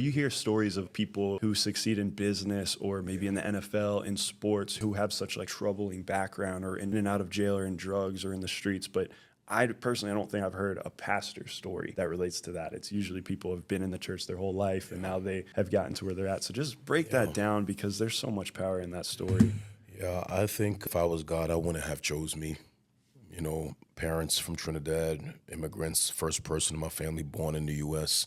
You hear stories of people who succeed in business or maybe in the NFL, in sports, who have such like troubling background or in and out of jail or in drugs or in the streets. But I personally, I don't think I've heard a pastor story that relates to that. It's usually people have been in the church their whole life and now they have gotten to where they're at. So just break that down because there's so much power in that story. Yeah, I think if I was God, I wouldn't have chose me. You know, parents from Trinidad, immigrants, first person in my family born in the U.S.,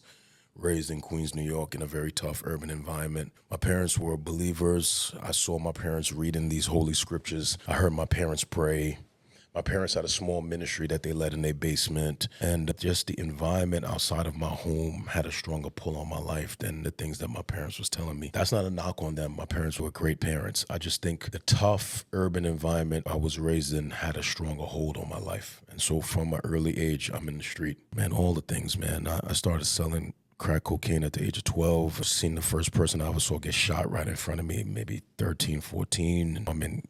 raised in Queens, New York, in a very tough urban environment. My parents were believers. I saw my parents reading these holy scriptures. I heard my parents pray. My parents had a small ministry that they led in their basement, and just the environment outside of my home had a stronger pull on my life than the things that my parents was telling me. That's not a knock on them. My parents were great parents. I just think the tough urban environment I was raised in had a stronger hold on my life. And so from an early age, I'm in the street. Man, all the things, man. I started selling crack cocaine at the age of 12. Seen the first person I ever saw get shot right in front of me, maybe 13, 14. I'm in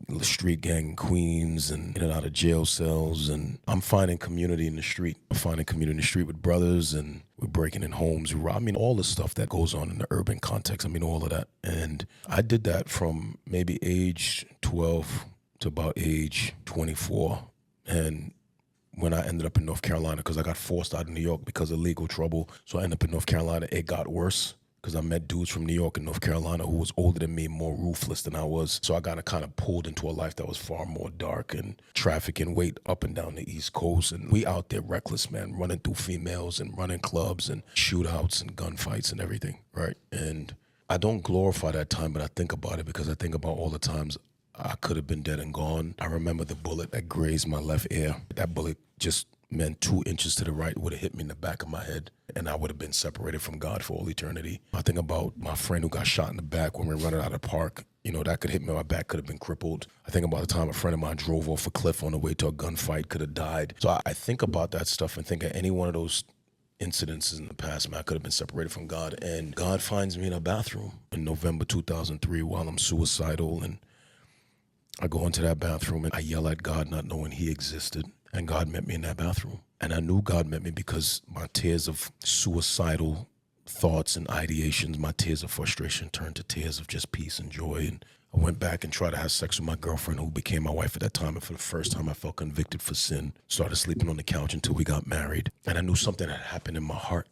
the street gang in Queens and in and out of jail cells, and I'm finding community in the street. I'm finding community in the street with brothers, and we're breaking in homes. I mean, all the stuff that goes on in the urban context. I mean, all of that. And I did that from maybe age 12 to about age 24. And when I ended up in North Carolina, because I got forced out of New York because of legal trouble, so I ended up in North Carolina, it got worse. Because I met dudes from New York and North Carolina who was older than me, more ruthless than I was. So I got kind of pulled into a life that was far more dark and trafficking weight up and down the East Coast. And we out there reckless, man, running through females and running clubs and shootouts and gunfights and everything, right? And I don't glorify that time, but I think about it because I think about all the times I could have been dead and gone. I remember the bullet that grazed my left ear. That bullet just meant 2 inches to the right would have hit me in the back of my head, and I would have been separated from God for all eternity. I think about my friend who got shot in the back when we were running out of the park. You know, that could hit me, my back could have been crippled. I think about the time a friend of mine drove off a cliff on the way to a gunfight, could have died. So I think about that stuff and think of any one of those incidences in the past, man, I could have been separated from God. And God finds me in a bathroom in November 2003 while I'm suicidal, and I go into that bathroom and I yell at God not knowing he existed. And God met me in that bathroom. And I knew God met me because my tears of suicidal thoughts and ideations, my tears of frustration turned to tears of just peace and joy. And I went back and tried to have sex with my girlfriend who became my wife at that time. And for the first time, I felt convicted for sin. Started sleeping on the couch until we got married. And I knew something had happened in my heart.